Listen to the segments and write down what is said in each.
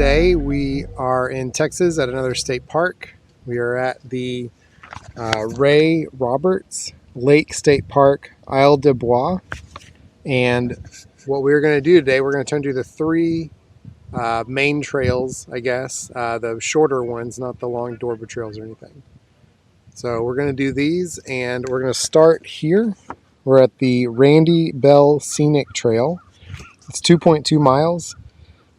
today we are in Texas at another state park. We are at the Ray Roberts Lake State Park, Isle de Bois. And what we're going to do today, we're going to turn to the three main trails, I guess, the shorter ones, not the long Dorba trails or anything. So we're going to do these, and we're going to start here. We're at the Randy Bell Scenic Trail. It's 2.2 miles.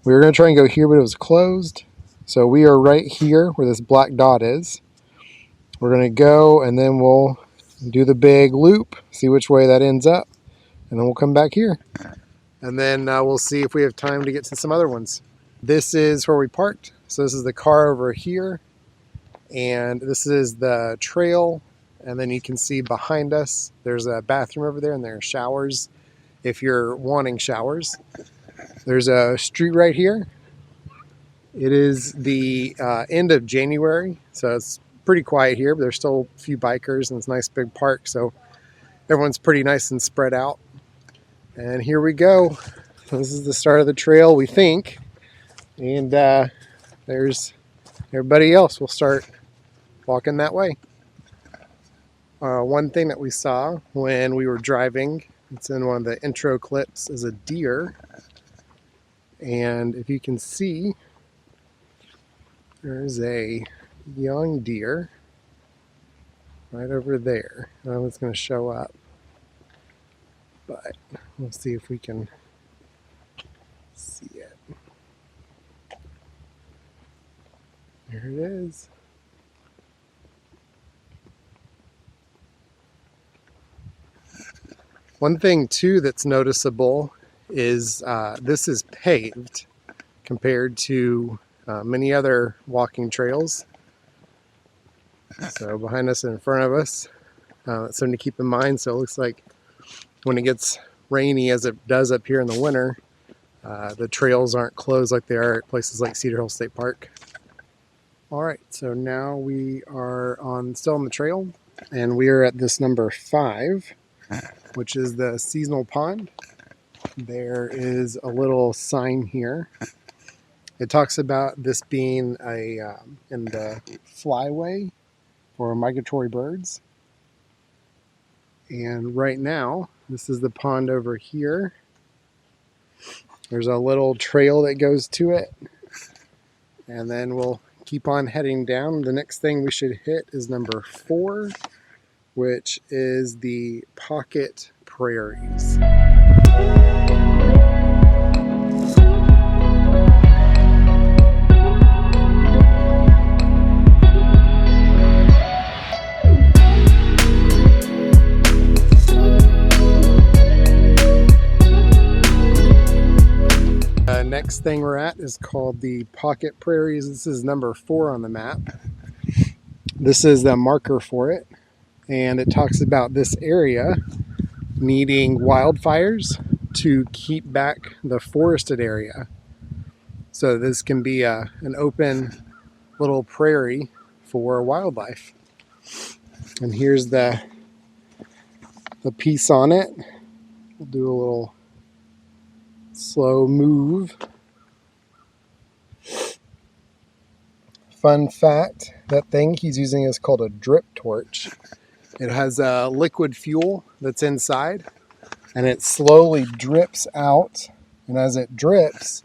We were going to try and go here, but it was closed. So we are right here where this black dot is. We're going to go, and then we'll do the big loop, see which way that ends up, and then we'll come back here. And then we'll see if we have time to get to some other ones. This is where we parked. So this is the car over here, and this is the trail. And then you can see behind us, there's a bathroom over there, and there are showers if you're wanting showers. There's a street right here. It is the end of January, so it's pretty quiet here, but there's still a few bikers, and it's a nice big park, so everyone's pretty nice and spread out. And here we go. This is the start of the trail, we think. And there's everybody else. We'll start walking that way. One thing that we saw when we were driving, it's in one of the intro clips, is a deer. And if you can see, there's a young deer right over there. I don't know if it's going to show up, but we'll see if we can see it. There it is. One thing too that's noticeable is this is paved compared to many other walking trails. So behind us and in front of us, that's something to keep in mind. So it looks like when it gets rainy, as it does up here in the winter, the trails aren't closed like they are at places like Cedar Hill State Park. All right, so now we are still on the trail, and we are at this number 5, which is the seasonal pond. There is a little sign here. It talks about this being in the flyway for migratory birds. And right now, this is the pond over here. There's a little trail that goes to it. And then we'll keep on heading down. The next thing we should hit is number 4, which is the Pocket Prairies. Next thing we're at is called the Pocket Prairies. This is number 4 on the map. This is the marker for it, and it talks about this area needing wildfires to keep back the forested area. So this can be an open little prairie for wildlife. And here's the piece on it. We'll do a little slow move. Fun fact, that thing he's using is called a drip torch. It has a liquid fuel that's inside, and it slowly drips out, and as it drips,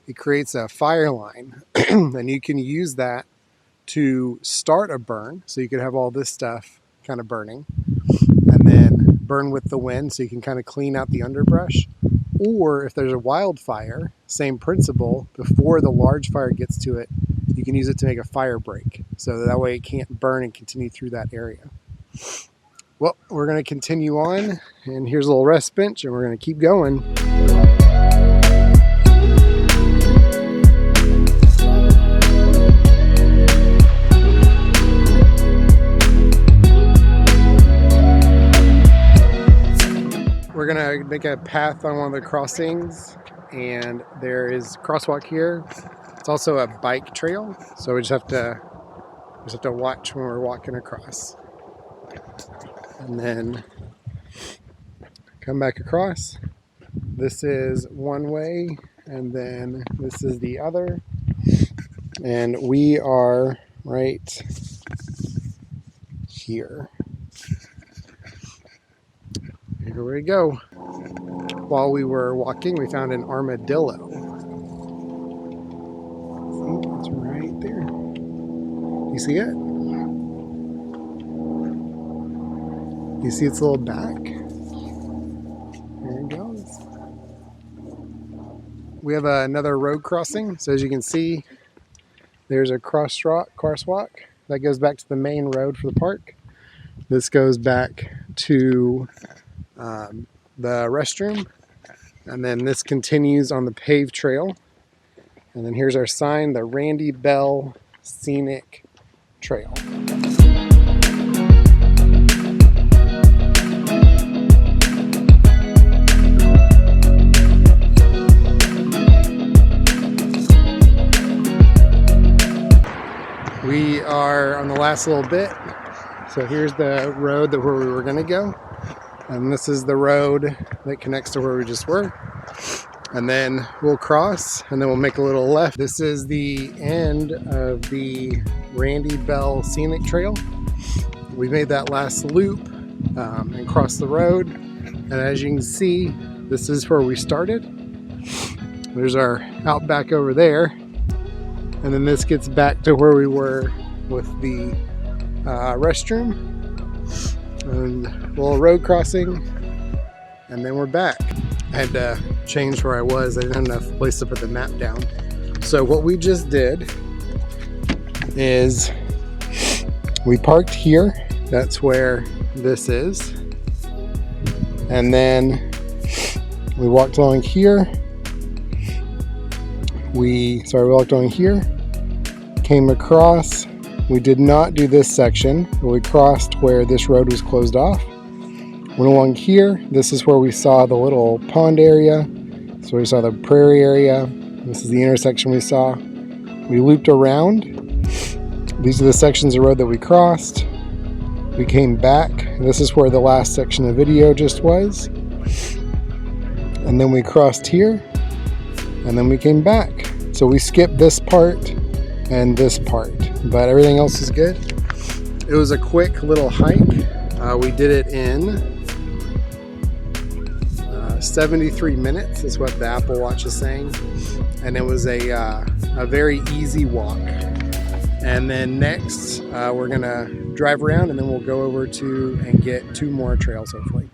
it creates a fire line. And you can use that to start a burn, so you could have all this stuff kind of burning, and then burn with the wind so you can kind of clean out the underbrush. Or if there's a wildfire, same principle, before the large fire gets to it, you can use it to make a fire break, so that way it can't burn and continue through that area. Well, we're going to continue on, and here's a little rest bench, and we're going to keep going. We're going to make a path on one of the crossings, and there is a crosswalk here. It's also a bike trail, so we just have to watch when we're walking across. And then come back across. This is one way, and then this is the other. And we are right here. Here we go. While we were walking, we found an armadillo. See, it's right there. You see it? You see its little back? There it goes. We have another road crossing. So as you can see, there's a crosswalk that goes back to the main road for the park. This goes back to the restroom, and then this continues on the paved trail. And then here's our sign, the Randy Bell Scenic Trail. We are on the last little bit. So here's the road where we were going to go. And this is the road that connects to where we just were. And then we'll cross and then we'll make a little left. This is the end of the Randy Bell Scenic Trail. We made that last loop and crossed the road. And as you can see, this is where we started. There's our outback over there. And then this gets back to where we were with the restroom and a little road crossing, and then we're back. I had to change where I was. I didn't have enough place to put the map down. So what we just did is we parked here. That's where this is. And then we walked along here. We walked along here, came across. We did not do this section, but we crossed where this road was closed off. Went along here. This is where we saw the little pond area. So we saw the prairie area. This is the intersection we saw. We looped around. These are the sections of road that we crossed. We came back. This is where the last section of video just was. And then we crossed here. And then we came back. So we skipped this part and this part, but everything else is good. It was a quick little hike. We did it in 73 minutes is what the Apple Watch is saying. And it was a very easy walk. And then next we're gonna drive around and then we'll go over to and get 2 more trails hopefully.